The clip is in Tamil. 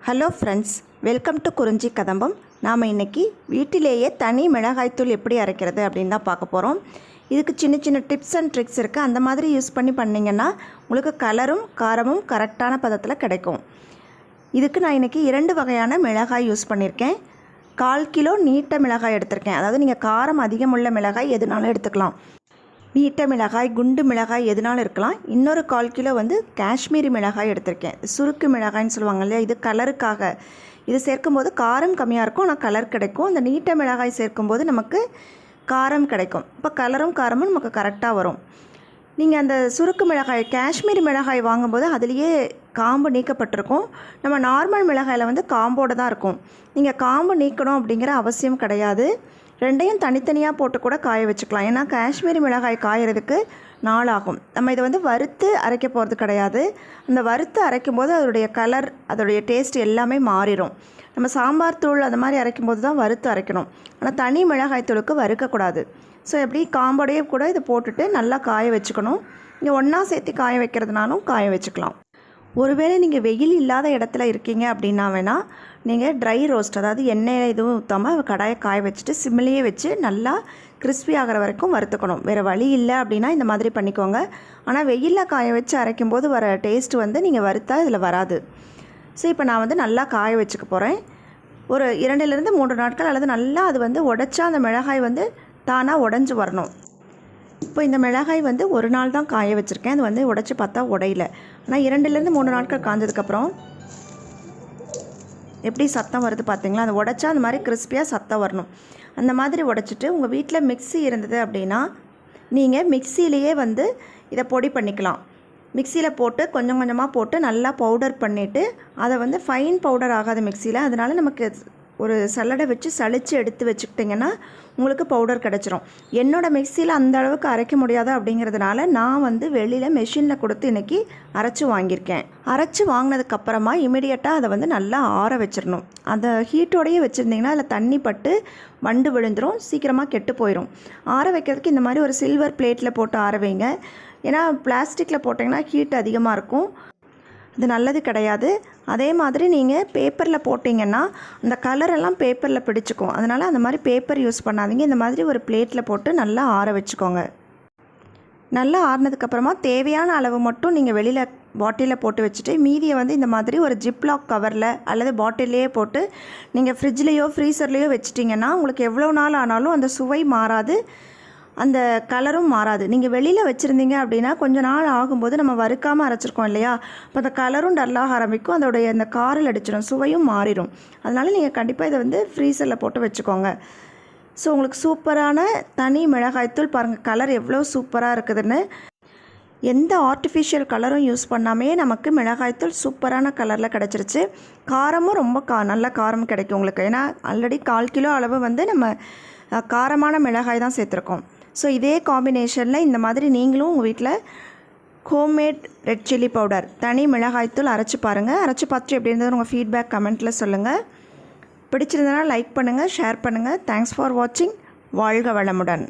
ஹலோ ஃப்ரெண்ட்ஸ், வெல்கம் டு குறிஞ்சி கதம்பம். நாம் இன்றைக்கி வீட்டிலேயே தனி மிளகாய்த்தூள் எப்படி அரைக்கிறது அப்படின்னு தான் பார்க்க போகிறோம். இதுக்கு சின்ன சின்ன டிப்ஸ் அண்ட் ட்ரிக்ஸ் இருக்குது. அந்த மாதிரி யூஸ் பண்ணி பண்ணிங்கன்னா உங்களுக்கு கலரும் காரமும் கரெக்டான பதத்தில் கிடைக்கும். இதுக்கு நான் இன்றைக்கி 2 வகையான மிளகாய் யூஸ் பண்ணியிருக்கேன். 1/4 கிலோ நீட்ட மிளகாய் எடுத்திருக்கேன். அதாவது நீங்கள் காரம் அதிகமுள்ள மிளகாய் எதுனாலும் எடுத்துக்கலாம். நீட்ட மிளகாய், குண்டு மிளகாய் எதுனாலும் இருக்கலாம். இன்னொரு 1/4 கிலோ காஷ்மீரி மிளகாய் எடுத்திருக்கேன். சுருக்கு மிளகாய்ன்னு சொல்லுவாங்க இல்லையா, இது கலருக்காக. இது சேர்க்கும்போது காரம் கம்மியாக இருக்கும், ஆனால் கலர் கிடைக்கும். அந்த நீட்ட மிளகாய் சேர்க்கும்போது நமக்கு காரம் கிடைக்கும். இப்போ கலரும் காரமும் நமக்கு கரெக்டாக வரும். நீங்கள் அந்த சுருக்கு மிளகாய், காஷ்மீரி மிளகாய் வாங்கும்போது அதுலேயே காம்பு நீக்கப்பட்டிருக்கும். நம்ம நார்மல் மிளகாயில் காம்போடு தான் இருக்கும். நீங்கள் காம்பு நீக்கணும் அப்படிங்கிற அவசியம் கிடையாது. ரெண்டையும் தனித்தனியாக போட்டு கூட காய வச்சுக்கலாம். ஏன்னா காஷ்மீரி மிளகாய் காயறதுக்கு நாள் ஆகும். நம்ம இதை வறுத்து அரைக்க போகிறது கிடையாது. அந்த வறுத்து அரைக்கும் போது அதோடைய கலர், அதோடைய டேஸ்ட் எல்லாமே மாறிடும். நம்ம சாம்பார் தூள் அந்த மாதிரி அரைக்கும் போது தான் வறுத்து அரைக்கணும். ஆனால் தனி மிளகாய் தூளுக்கு வறுக்கக்கூடாது. ஸோ எப்படி காம்போடையே கூட இதை போட்டுட்டு நல்லா காய வச்சுக்கணும். நீங்கள் ஒன்றா சேர்த்து காய வைக்கிறதுனாலும் காய வச்சுக்கலாம். ஒருவேளை நீங்கள் வெயில் இல்லாத இடத்துல இருக்கீங்க அப்படின்னா வேணால் நீங்கள் ட்ரை ரோஸ்ட், அதாவது எண்ணெய் எதுவும் ஊற்றாமல் கடாயை காய வச்சுட்டு சிம்மிலேயே வச்சு நல்லா கிறிஸ்பி ஆகிற வரைக்கும் வறுத்துக்கணும். வேறு வழி இல்லை அப்படின்னா இந்த மாதிரி பண்ணிக்கோங்க. ஆனால் வெயிலில் காய வச்சு அரைக்கும்போது வர டேஸ்ட் நீங்கள் வறுத்தா இதில் வராது. ஸோ இப்போ நான் நல்லா காய வச்சுக்க போகிறேன். ஒரு 2லிருந்து 3 நாட்கள் அல்லது நல்லா அது உடைச்சா அந்த மிளகாய் தானாக உடஞ்சி வரணும். இப்போ இந்த மிளகாய் ஒரு நாள் தான் காய வச்சுருக்கேன். அது உடைச்சி பார்த்தா உடையில. ஆனால் 2லிருந்து 3 நாட்கள் காஞ்சதுக்கப்புறம் எப்படி சத்தம் வருது பார்த்தீங்களா? அந்த உடைச்சா அந்த மாதிரி கிறிஸ்பியாக சத்தம் வரணும். அந்த மாதிரி உடைச்சிட்டு உங்கள் வீட்டில் மிக்ஸி இருந்தது அப்படின்னா நீங்கள் மிக்சியிலேயே இதை பொடி பண்ணிக்கலாம். மிக்சியில் போட்டு கொஞ்சம் கொஞ்சமாக போட்டு நல்லா பவுடர் பண்ணிவிட்டு அதை ஃபைன் பவுடர் ஆகாது மிக்சியில். அதனால் நமக்கு ஒரு சல்லடை வச்சு சளிச்சு எடுத்து வச்சுக்கிட்டிங்கன்னா உங்களுக்கு பவுடர் கிடச்சிரும். என்னோடய மிக்சியில் அந்த அளவுக்கு அரைக்க முடியாது அப்படிங்கிறதுனால நான் வெளியில் மெஷினில் கொடுத்து இன்றைக்கி அரைச்சி வாங்கியிருக்கேன். அரைச்சி வாங்கினதுக்கப்புறமா இமிடியட்டாக அதை நல்லா ஆற வச்சிடணும். அந்த ஹீட்டோடையே வச்சுருந்திங்கன்னா அதில் தண்ணி பட்டு வண்டு விழுந்துடும், சீக்கிரமாக கெட்டு போயிடும். ஆற வைக்கிறதுக்கு இந்த மாதிரி ஒரு சில்வர் பிளேட்டில் போட்டு ஆற வைங்க. ஏன்னா பிளாஸ்டிக்கில் போட்டிங்கன்னா ஹீட் அதிகமாக இருக்கும், அது நல்லது கிடையாது. அதே மாதிரி நீங்கள் பேப்பரில் போட்டிங்கன்னா அந்த கலரெல்லாம் பேப்பரில் பிடிச்சிக்கும். அதனால் அந்த மாதிரி பேப்பர் யூஸ் பண்ணாதீங்க. இந்த மாதிரி ஒரு பிளேட்டில் போட்டு நல்லா ஆற வச்சுக்கோங்க. நல்லா ஆறினதுக்கப்புறமா தேவையான அளவு மட்டும் நீங்கள் வெளியில் பாட்டிலில் போட்டு வச்சுட்டு மீதியை இந்த மாதிரி ஒரு ஜிப்லாக் கவரில் அல்லது பாட்டிலையே போட்டு நீங்கள் ஃப்ரிட்ஜ்லேயோ ஃப்ரீசர்லேயோ வச்சிட்டிங்கன்னா உங்களுக்கு எவ்வளோ நாள் ஆனாலும் அந்த சுவை மாறாது, அந்த கலரும் மாறாது. நீங்கள் வெளியில் வச்சுருந்தீங்க அப்படின்னா கொஞ்சம் நாள் ஆகும்போது நம்ம வறுக்காமல் அரைச்சிருக்கோம் இல்லையா, அப்போ அந்த கலரும் டல்லாக ஆரம்பிக்கும், அதோடைய அந்த காரில் அடிச்சிடும், சுவையும் மாறிடும். அதனால் நீங்கள் கண்டிப்பாக இதை ஃப்ரீசரில் போட்டு வச்சுக்கோங்க. ஸோ உங்களுக்கு சூப்பரான தனி மிளகாய்த்தூள் பாருங்கள், கலர் எவ்வளோ சூப்பராக இருக்குதுன்னு. எந்த ஆர்டிஃபிஷியல் கலரும் யூஸ் பண்ணாமே நமக்கு மிளகாய்த்தூள் சூப்பரான கலரில் கிடச்சிருச்சு. காரமும் ரொம்ப நல்ல காரம் கிடைக்கும் உங்களுக்கு. ஏன்னா ஆல்ரெடி 1/4 கிலோ அளவு நம்ம காரமான மிளகாய் தான் சேர்த்துருக்கோம். ஸோ இதே காம்பினேஷனில் இந்த மாதிரி நீங்களும் உங்கள் வீட்டில் ஹோம்மேட் ரெட் சில்லி பவுடர், தனி மிளகாய்த்தூள் அரைச்சி பாருங்கள். அரைச்சி பார்த்துட்டு எப்படி இருந்தது உங்கள் ஃபீட்பேக் கமெண்ட்டில் சொல்லுங்கள். பிடிச்சிருந்தனா லைக் பண்ணுங்கள், ஷேர் பண்ணுங்கள். தேங்க்ஸ் ஃபார் வாட்சிங். வாழ்க வளமுடன்.